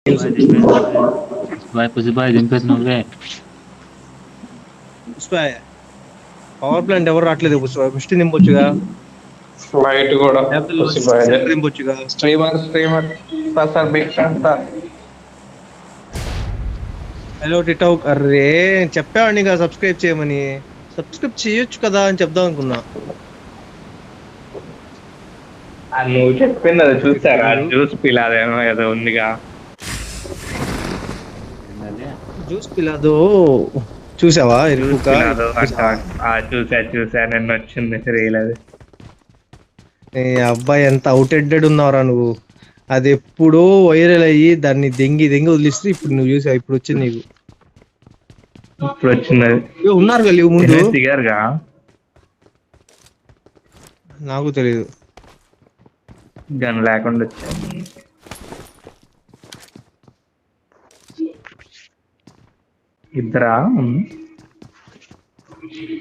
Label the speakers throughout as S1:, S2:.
S1: Vai దింపేది నువ్వే. Bye పుసిబాయ్ దింపేది నువ్వే.
S2: Pushpa power plant ఎవరు రావట్లేదు. పుష్ప మిస్ట్ దింపొచ్చుగా,
S3: వైట్ కూడా
S2: లేకపోతే
S3: పుసిబాయ్.
S2: సెంటర్ దింపొచ్చుగా.
S3: Streamer sir big fan sir.
S2: Hello టిటౌక్, అర్రే చెప్పావండి ఇంకా సబ్స్క్రైబ్ చేయమని. సబ్స్క్రైబ్ చేయొచ్చు కదా అని చెప్దాం అనుకున్నా.
S3: నువ్వు చెప్పింది అది చూసారా? జ్యూస్ పిలాదేమో ఏదో ఉందిగా.
S1: ఏందది?
S2: జ్యూస్ పిలాదో చూసావా?
S3: జ్యూస్ పిలాదో చూసా నిన్న వచ్చింది రీల్ అది.
S2: ఏ అబ్బాయి ఎంత అవుటెడ్డెడ్ ఉన్నావురా నువ్వు. అది ఎప్పుడో వైరల్ అయ్యి దాన్ని దెంగి వదిలిస్తే ఇప్పుడు నువ్వు చూసావు. ఇప్పుడు వచ్చింది నీకు.
S3: ఇప్పుడు వచ్చింది అది.
S2: ఉన్నారు కదా ముందు
S3: దిగారుగా.
S2: నాకు తెలీదు.
S3: గన్ లేకుండా వచ్చాను. ఇద్దరా?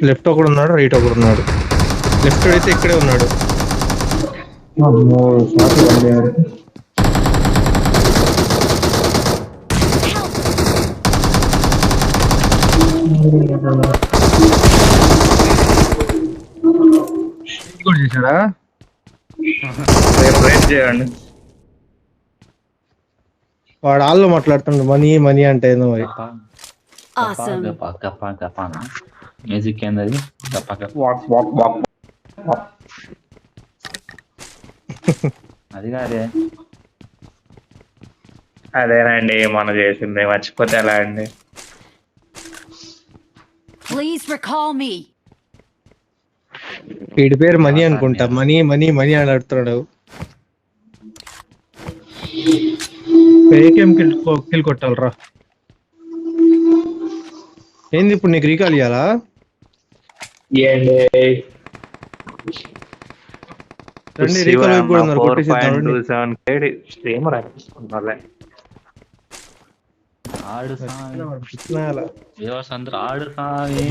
S2: లెఫ్ట్ ఒకడు ఉన్నాడు, రైట్ ఒకడు ఉన్నాడు. లెఫ్ట్ అయితే ఇక్కడే ఉన్నాడు. కూడా చేశాడా?
S3: రేపు రేట్ చేయండి.
S2: వాడు ఆల్లో మాట్లాడుతుండు మనీ అంటే ఏందో మరి.
S4: Awesome.
S1: గప్పా మ్యూజిక్ ఏందది? గప్పా
S3: వాక్ వాక్ వాక్.
S1: అది కాదే.
S3: అదేనండి మన చేసింది, మర్చిపోతే ఎలా అండి.
S4: Please recall me.
S2: వీడి పేరు మనీ అనుకుంటా. మనీ అని అడుగుతున్నాడు. ఏకేం కిల్ కొట్టాలరా. ఏంది ఇప్పుడు నీకు రీకాల్ ఇయ్యాలా? రండి రీకాల్ వైపు కూడా ఉన్నారు.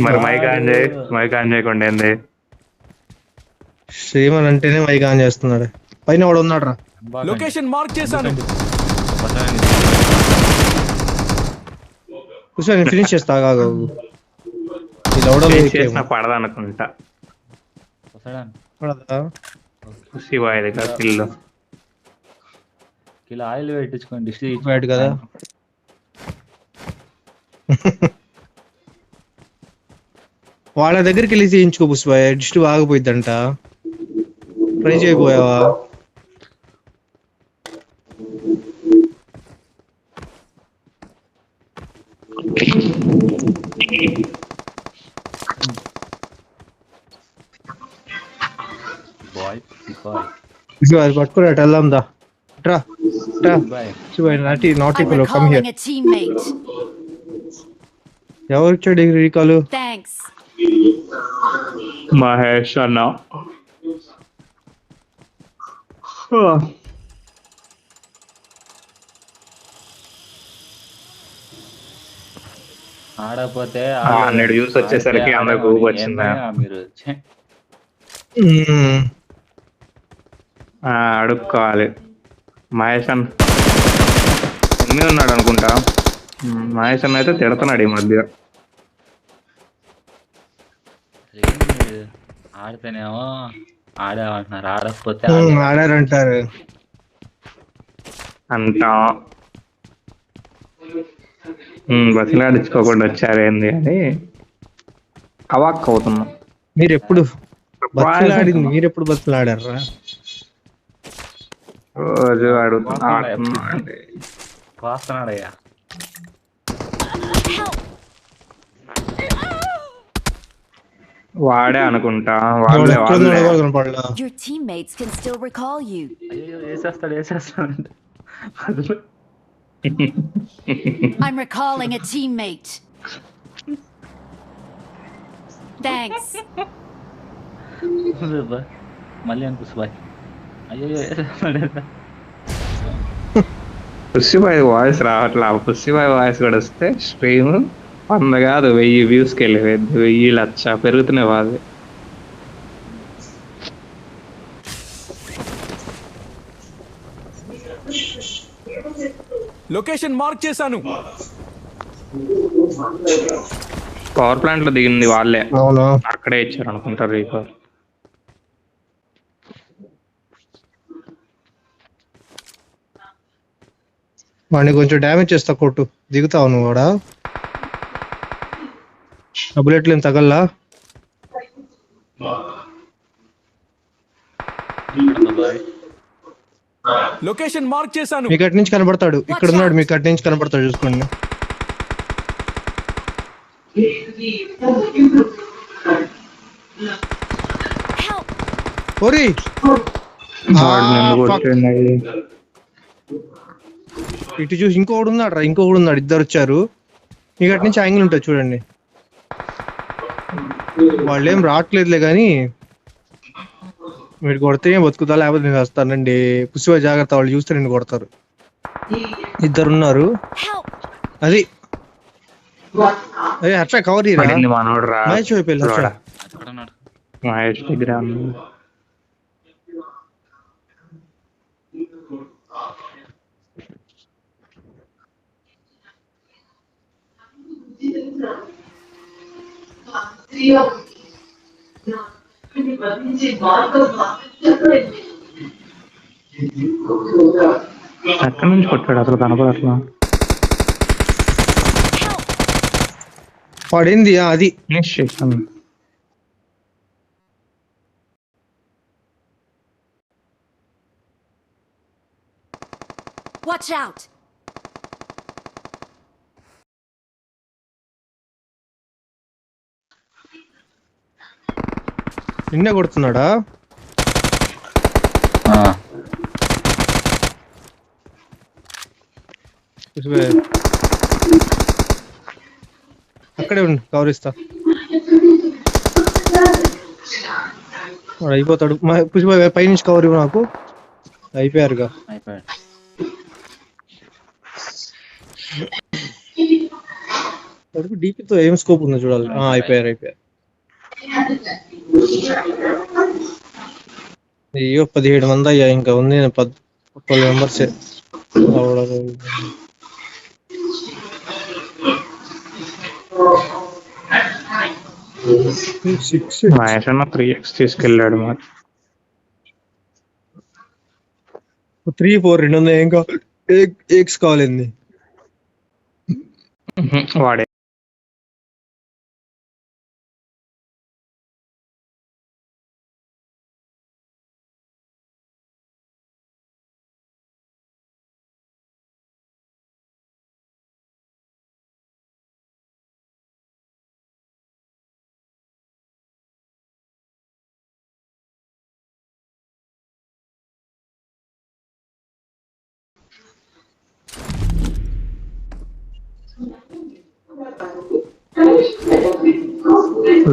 S3: మరి మైక్ ఆన్ చేయకుండా ఏంది?
S2: శ్రీమన్ అంటేనే మైక్ ఆన్ చేస్తున్నాడు. పైన వాడు ఉన్నాడు రా.
S5: లొకేషన్ మార్క్ చేశాను.
S2: చూసా నేను ఫినిష్ చేస్తా.
S3: పడదనుకుంటా.
S1: కిలో ఆయిల్ పెట్టించుకోండి.
S2: బయట కదా. వాళ్ళ దగ్గరికి వెళ్ళి చేయించుకో పుష్ప. డిస్ట్ ఆగిపోయిద్దంట. ట్రై చేయకపోయావా? అది పట్టుకురా, వెళ్దాం దా. ట్రా నాటి
S4: I'm
S2: come here.
S4: recalling a teammate.
S2: ఎవరు ఇచ్చాడు రీకాలు?
S4: Thanks.
S3: మహేష్ అన్న.
S1: ఆడపోతే
S3: 100 వ్యూస్ వచ్చేసరికి అందరికి ఊపు వచ్చిందా?
S1: మీరు
S3: అడుక్కోవాలి. మహేష్ అన్న ఎన్ని ఉన్నాడు అనుకుంటా. మహేష్ అన్న అయితే తిడుతున్నాడు ఈ మధ్య.
S1: ఆడితేనేమో ఆడామంటున్నారు, ఆడకపోతే
S2: ఆడారంటారు
S3: అంటా. బతిలాడించుకోకుండా వచ్చారేంది అని అవాక్ అవుతున్నాం.
S2: మీరెప్పుడు బతిలాడారా?
S3: రోజు అడుగుతున్నా.
S1: వస్తున్నాడయ్యా.
S3: వాడే అనుకుంటా.
S4: Your teammates can still recall you.
S1: అయ్యో వేసేస్తాడు.
S4: I'm recalling a teammate. Thanks.
S1: మళ్ళీ అనిపిస్తుంది. అయ్యో
S3: పుష్సిబాయ్ వాయిస్ రావట్లా. పుష్సిబాయ్ వాయిస్ కూడా వస్తే స్ట్రీమ్ 100 కాదు 1000 వ్యూస్కి వెళ్ళిపోయింది. 1000 లక్ష పెరుగుతున్నాయి వాళ్ళు.
S5: లొకేషన్ మార్క్ చేశాను.
S3: పవర్ ప్లాంట్ లో దిగింది వాళ్ళే,
S2: అవునా?
S3: అక్కడే ఇచ్చారు అనుకుంటారు రీకాల్.
S2: వాడిని కొంచెం డ్యామేజ్ చేస్తా కొట్టు. దిగుతావు నువ్వు కూడా? ఆ బుల్లెట్లు ఏం తగల్లా?
S5: లొకేషన్ మార్క్ చేశాను.
S2: మీకు అటు నుంచి కనబడతాడు, ఇక్కడ ఉన్నాడు, మీకు అటు నుంచి కనబడతాడు, చూసుకోండి. ఓరి ఇటు చూసి ఇంకొకడు ఉన్నాడు రా, ఇంకొకడు ఉన్నాడు, ఇద్దరు వచ్చారు. మీకు అటు నుంచి యాంగిల్ ఉంటుంది చూడండి. వాళ్ళు ఏం రావట్లేదులే కానీ మీరు కొడితే బతుకుతా, లేకపోతే నేను వస్తానండి. పుష్ప జాగ్రత్త, వాళ్ళు చూస్తే నేను కొడతారు. ఇద్దరు ఉన్నారు. అది అదే అట్లా కవర్
S3: మనోడ్రా
S2: మ్యాచ్ అయిపోయింది. అట్లా
S3: మహేష్ దగ్గర ఎక్కడి నుంచి కొట్టాడు అసలు కనపడట్లా.
S2: పడింది అది.
S4: Watch out!
S2: నిన్నే కొడుతున్నాడా? అక్కడే ఉండి కవర్ ఇస్తా. అయిపోతాడు. పుష్ప పై నుంచి కవర్ ఇవ్వు నాకు. అయిపోయారుగా. డీపీతో ఏం స్కోప్ ఉందో చూడాలి. అయిపోయారు. అయ్యో 17 మంది అయ్యా, ఇంకా ఉంది 12 మెంబర్సే.
S3: మహేష్ అన్న 3x తీసుకెళ్ళాడు. మరి
S2: 3, 4 రెండు ఉన్నాయి. ఏం కావాలి? ఎక్స్ కావాలింది
S3: వాడే.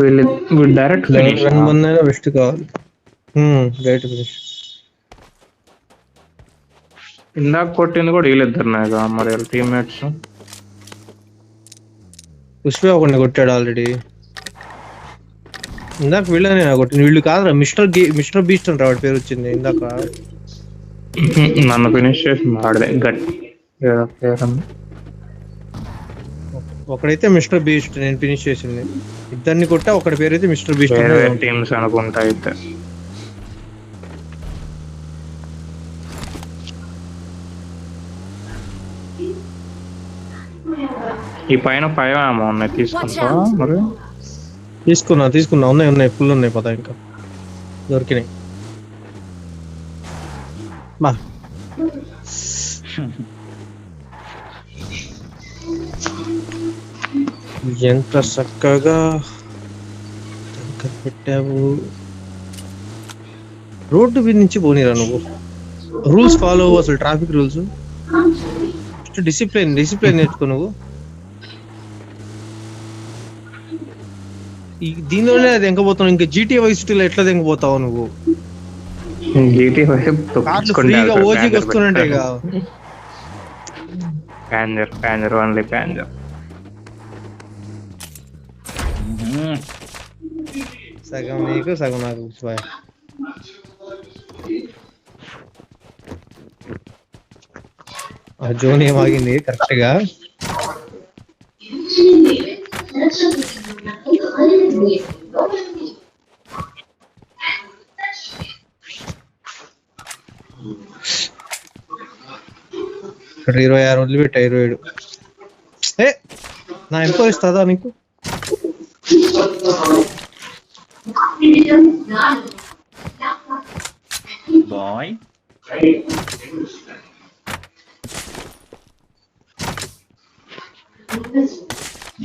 S3: వీళ్ళు డైరెక్ట్
S2: వెస్ట్ కావాలి. Direct finish.
S3: ఇందాక కొట్టింది కూడా వీళ్ళిద్దరున్నాయిగా మరి టీమ్మేట్స్.
S2: పుష్ప ఒకరిని కొట్టాడు ఆల్రెడీ. ఇందాక వీళ్ళనే కొట్టింది. వీళ్ళు కాదురా, మిస్టర్ బీస్ట్ అని రావడం పేరు వచ్చింది ఇందాక.
S3: నన్ను ఫినిష్ చేసి వాడదే గట్టి.
S2: ఒకడైతే మిస్టర్ బీస్ట్, నేను ఫినిష్ చేసింది. ఇద్దరిని కొట్టా, ఒకటి పేరు అయితే మిస్టర్ బీస్ట్.
S3: టీమ్స్ అనుకుంటా. అయితే ఈ పైన 5 ఏమో ఉన్నాయి, తీసుకుంటా. మరి
S2: తీసుకున్నా. ఉన్నాయి ఫుల్ ఉన్నాయి. పద ఇంకా దొరికినాయి. బా ఎంత చక్కగా పెట్టావు. రోడ్డు మీద నుంచి పోనీరా నువ్వు. రూల్స్ ఫాలో అవ్వు, అసలు ట్రాఫిక్ రూల్స్. డిసిప్లిన్ నేర్చుకో నువ్వు. దీనిలోనే అది ఎంకపోతావు. ఇంకా జీటీఏ వైస్ సిటీలో ఎట్లా ఎంకపోతావు నువ్వు? ఫ్రీగా ఓజీకి వస్తుంటాయి కదా. సగం నీకు సగం నాకు. జోన్ ఏం ఆగింది కరెక్ట్ గా. ఇక్కడ 26 వదిలిపెట్టా 27. ఏ నా ఎంతో ఇస్తుందా నీకు?
S1: బాయ్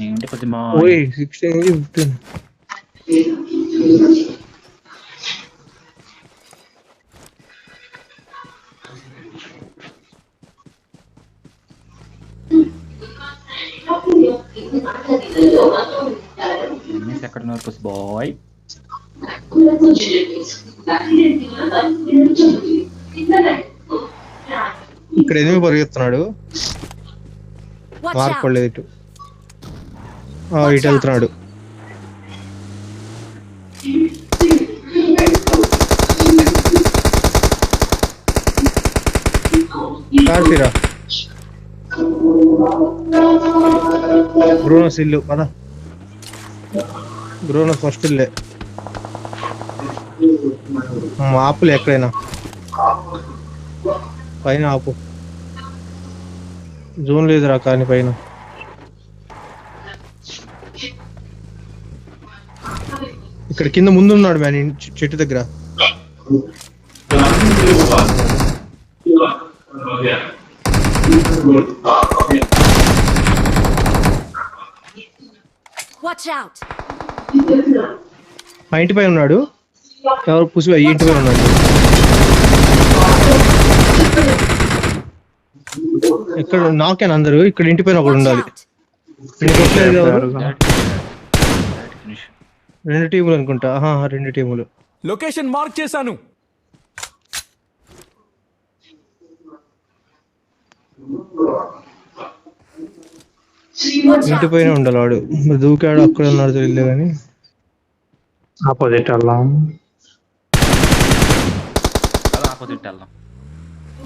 S1: ఏంటి కొద్ది బాయ్.
S2: ఓయ్ 16 15.
S1: ఎన్నిస్ ఎక్కడ ఉన్నారు కొద్ది బాయ్.
S2: ఇక్కడ ఎనిమిది పరిగెత్తున్నాడు.
S4: Watch
S2: mark
S4: out!
S2: పడలేదు ఇటు. ఇటు వెళ్తున్నాడు. కార్తీరా బ్రూనోస్ ఇల్లు పద. బ్రూనోస్ ఫస్ట్ ఇల్లే. ఆపులే ఎక్కడైనా పైన ఆపు. జోన్ లేదురా కానీ పైన. ఇక్కడ కింద ముందు ఉన్నాడు మ్యాన్ చెట్టు దగ్గర.
S4: Watch out!
S2: మా ఇంటి పైన ఉన్నాడు. ఎవరు పుసి ఈ ఇంటి పైన ఉన్నాడు. ఇక్కడ నాకేనా అందరూ? ఇక్కడ ఇంటి పైన ఒకడు
S4: Watch
S2: ఉండాలి.
S4: out!
S2: నీకు వచ్చేది ఎవరు?
S1: ఫినిష్.
S2: 2 టీములు అనుకుంటా. 2 టీములు.
S5: లొకేషన్ మార్క్ చేశాను.
S4: Watch
S2: ఇంటి
S4: out!
S2: పైన ఉండాలి వాడు. దూకాడు అక్కడ ఉన్నాడు తెలియదు కానీ.
S3: ఆపోజిట్ వెళ్ళాం.
S1: అలా ఆపోజిట్ వెళ్దాం.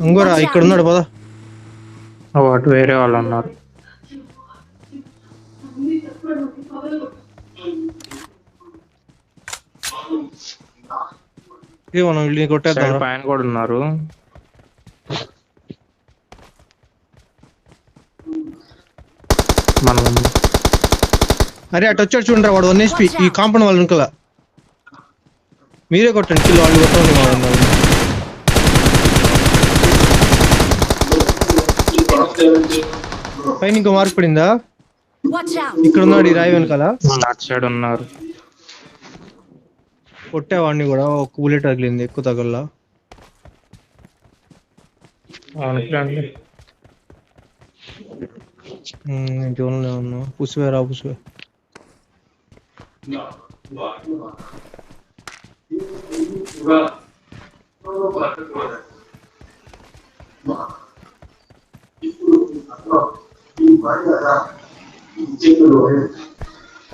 S2: ఇంకోరా ఇక్కడ ఉన్నాడు పద.
S3: వాటి వేరే వాళ్ళు ఉన్నారు.
S2: మనం వీళ్ళని కొట్టేద్దాం.
S3: సైడ్ పైన కూడా ఉన్నారు. మనం
S2: అరే అటు వచ్చాడు చూడరా వాడు 1 HP. ఈ కాంపౌండ్ వాళ్ళు వెనకాల. మీరే కొట్టండి కిల్. వాళ్ళు కొట్టండి. పైన ఇంకో మార్క్ పడిందా?
S4: Watch out!
S2: ఇక్కడ ఉన్నాడు ఈ రాయి వెనకాల.
S3: అటు సైడ్ ఉన్నారు.
S2: కొట్టేవాడిని కూడా. ఒక బుల్లెట్ తగిలింది, ఎక్కువ తగల్లా.
S3: అనుకోండి.
S2: జోన్లో ఉన్నా. పుసివే రా పుసివే.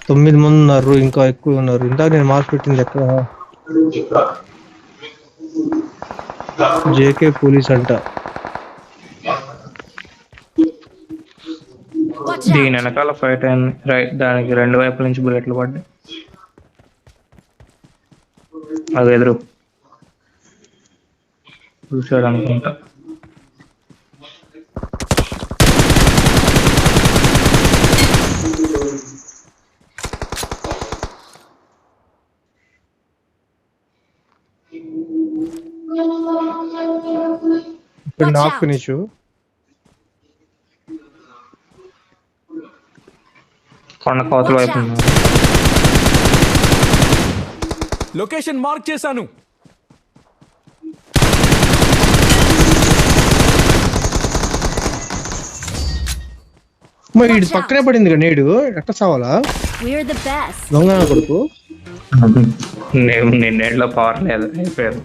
S2: తొమ్మిది మంది ఉన్నారు. ఇంకా ఎక్కువ ఉన్నారు. ఇందాక నేను మార్క్ పెట్టింది ఎక్కడ? జేకే పోలీస్ అంట.
S4: Watch
S3: దీని
S4: out!
S3: వెనకాల ఫైట్ అయింది. రైట్, దానికి 2 వైపుల నుంచి బుల్లెట్లు పడ్డాయి. అది ఎదురు చూసాడు అనుకుంటా.
S2: ఇక్కడ
S4: Watch
S2: నాక్
S4: out.
S2: ఫినిష్.
S3: కొండ కోతల వైపు ఉన్నారు.
S5: లొకేషన్ మార్క్ చేశాను.
S2: మరి ఇది పక్కనే పడింది కదా నేడు. ఎట్లా చావాలా?
S4: We're the best.
S2: దొంగ నా కొడుకు.
S3: నేను 2 పవర్ లేదు అయిపోయారు.